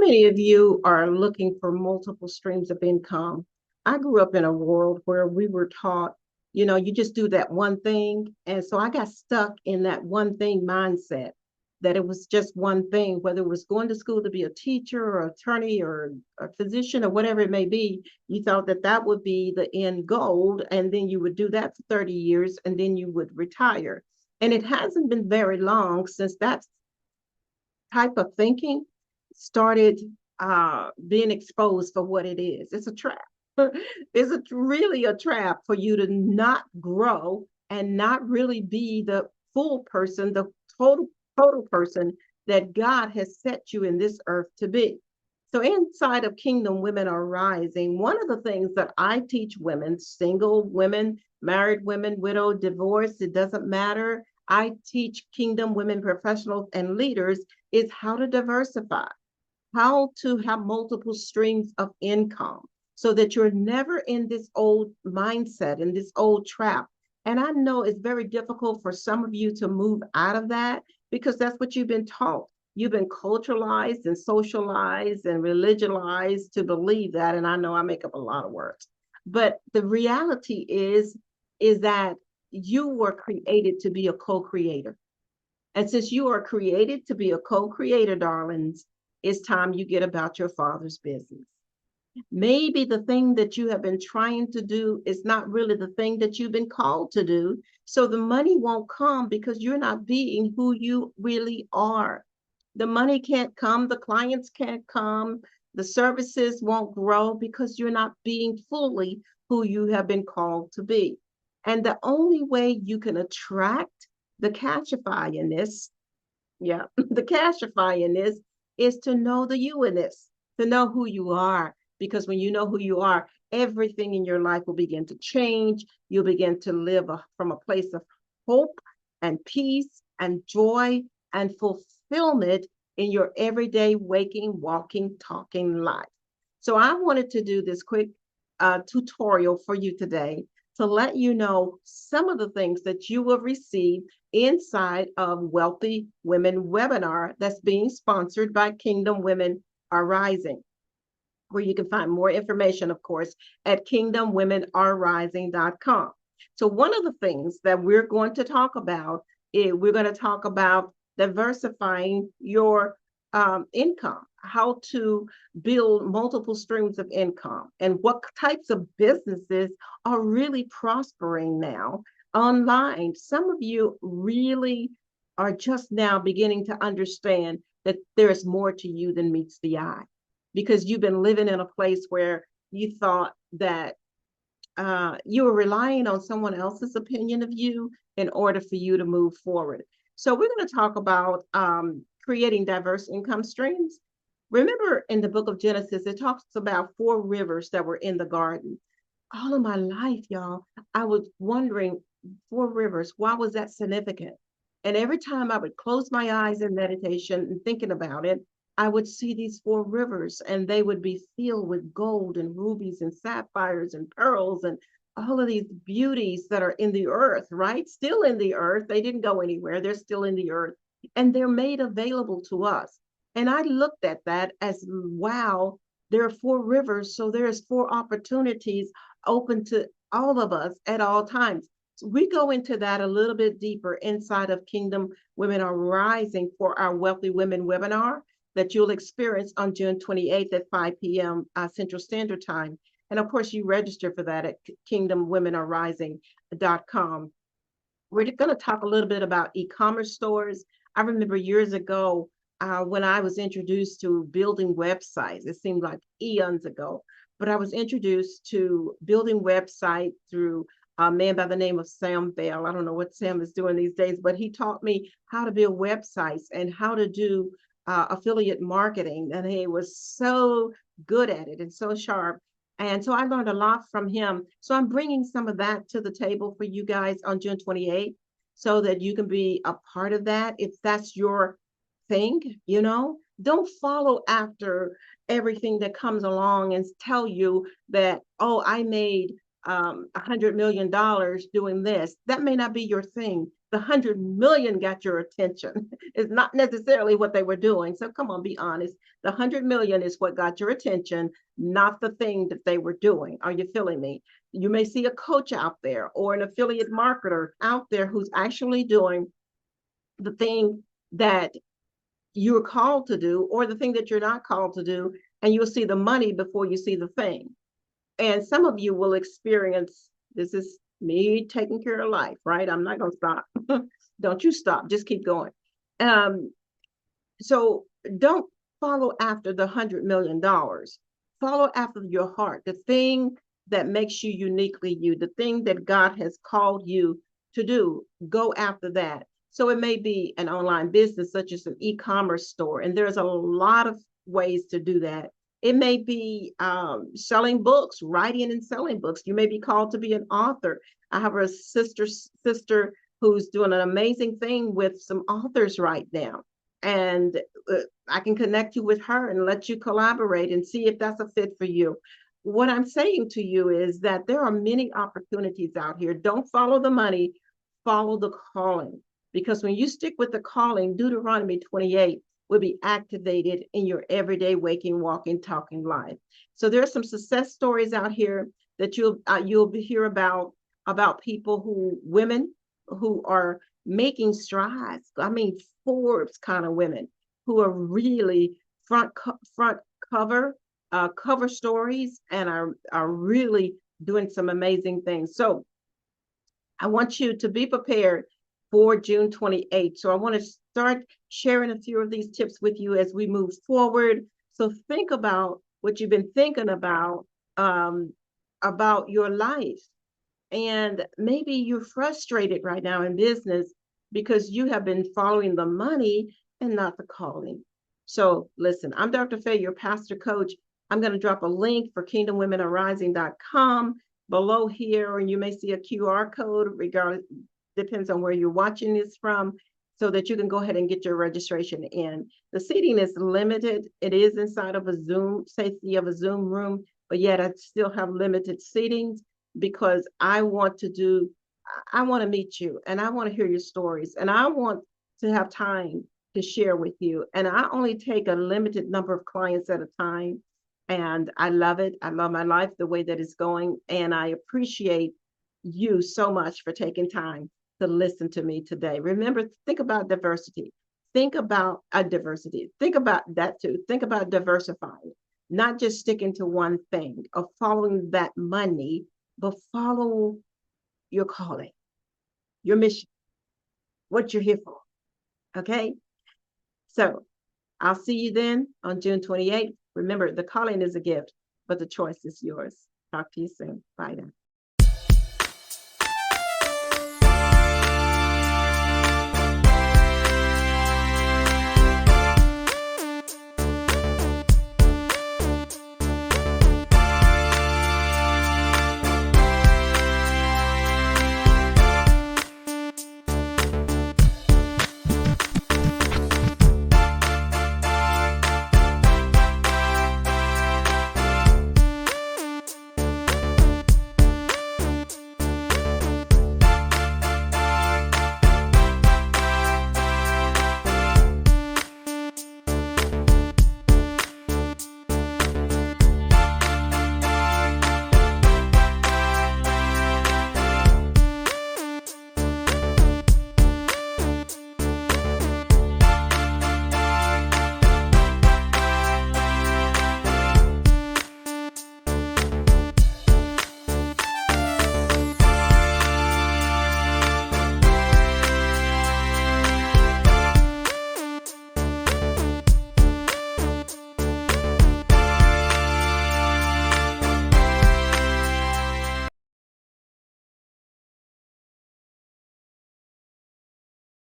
many of you are looking for multiple streams of income? I grew up in a world where we were taught, you just do that one thing. And so I got stuck in that one thing mindset, that it was just one thing, whether it was going to school to be a teacher or attorney or a physician or whatever it may be. You thought that that would be the end goal. And then you would do that for 30 years and then you would retire. And it hasn't been very long since that type of thinking started being exposed for what it is. It's a trap. It's really a trap for you to not grow and not really be the full person, the total person that God has set you in this earth to be. So inside of Kingdom Women Are Rising, one of the things that I teach women, single women, married women, widowed, divorced, it doesn't matter. I teach Kingdom Women professionals and leaders is how to diversify, how to have multiple streams of income so that you're never in this old mindset, in this old trap. And I know it's very difficult for some of you to move out of that because that's what you've been taught. You've been culturalized and socialized and religionized to believe that. And I know I make up a lot of words, but the reality is that you were created to be a co-creator. And since you are created to be a co-creator, darlings, it's time you get about your Father's business. Maybe the thing that you have been trying to do is not really the thing that you've been called to do. So the money won't come because you're not being who you really are. The money can't come, the clients can't come, the services won't grow because you're not being fully who you have been called to be. And the only way you can attract the cashify in this, yeah, the cashify in this is to know the you in this, to know who you are. Because when you know who you are, everything in your life will begin to change. You'll begin to live from a place of hope and peace and joy and fulfillment in your everyday waking, walking, talking life. So I wanted to do this quick tutorial for you today to let you know some of the things that you will receive inside of Wealthy Women webinar that's being sponsored by Kingdom Women Are Rising, where you can find more information, of course, at kingdomwomenarerising.com. So one of the things that we're going to talk about is we're going to talk about diversifying your income, how to build multiple streams of income, and what types of businesses are really prospering now online. Some of you really are just now beginning to understand that there's more to you than meets the eye, because you've been living in a place where you thought that you were relying on someone else's opinion of you in order for you to move forward. So we're going to talk about creating diverse income streams. Remember in the book of Genesis, it talks about 4 rivers that were in the garden. All of my life, y'all, I was wondering, 4 rivers, why was that significant? And every time I would close my eyes in meditation and thinking about it, I would see these 4 rivers and they would be filled with gold and rubies and sapphires and pearls and all of these beauties that are in the earth, right? Still in the earth. They didn't go anywhere. They're still in the earth and they're made available to us. And I looked at that as, wow, there are 4 rivers. So there's 4 opportunities open to all of us at all times. So we go into that a little bit deeper inside of Kingdom Women Are Rising for our Wealthy Women webinar that you'll experience on June 28th at 5 p.m. Central Standard Time. And of course, you register for that at kingdomwomenarerising.com. We're going to talk a little bit about e-commerce stores. I remember years ago when I was introduced to building websites, it seemed like eons ago, but I was introduced to building websites through a man by the name of Sam Bell. I don't know what Sam is doing these days, but he taught me how to build websites and how to do affiliate marketing, and he was so good at it and so sharp. And so I learned a lot from him. So I'm bringing some of that to the table for you guys on June 28th so that you can be a part of that if that's your thing. Don't follow after everything that comes along and tell you that, oh, I made $100 million doing this. That may not be your thing. The 100 million got your attention. It's not necessarily what they were doing. So come on, be honest. The 100 million is what got your attention, not the thing that they were doing. Are you feeling me? You may see a coach out there or an affiliate marketer out there who's actually doing the thing that you're called to do, or the thing that you're not called to do, and you'll see the money before you see the thing. And some of you will experience, this is me taking care of life, right? I'm not going to stop. Don't you stop, just keep going. Um, so don't follow after the $100 million. Follow after your heart, the thing that makes you uniquely you, the thing that God has called you to do. Go after that. So it may be an online business, such as an e-commerce store, and there's a lot of ways to do that. It may be selling books, writing and selling books. You may be called to be an author. I have a sister who's doing an amazing thing with some authors right now, and I can connect you with her and let you collaborate and see if that's a fit for you. What I'm saying to you is that there are many opportunities out here. Don't follow the money, follow the calling. Because when you stick with the calling, Deuteronomy 28 will be activated in your everyday waking, walking, talking life. So there are some success stories out here that you'll hear about people who, women who are making strides. I mean, Forbes kind of women who are really front cover stories, and are really doing some amazing things. So I want you to be prepared for June 28th. So I want to start sharing a few of these tips with you as we move forward. So think about what you've been thinking about your life. And maybe you're frustrated right now in business because you have been following the money and not the calling. So listen, I'm Dr. Faye, your pastor coach. I'm going to drop a link for kingdomwomenarising.com below here, and you may see a QR code, regardless, depends on where you're watching this from, so that you can go ahead and get your registration in. The seating is limited. It is inside of a Zoom, safety of a Zoom room, but yet I still have limited seatings because I want to meet you, and I want to hear your stories, and I want to have time to share with you. And I only take a limited number of clients at a time. And I love it. I love my life the way that it's going. And I appreciate you so much for taking time to listen to me today. Remember, think about diversity. Think about a diversity. Think about that too. Think about diversifying, not just sticking to one thing or following that money, but follow your calling, your mission, what you're here for. Okay? So I'll see you then on June 28th. Remember, the calling is a gift, but the choice is yours. Talk to you soon. Bye now.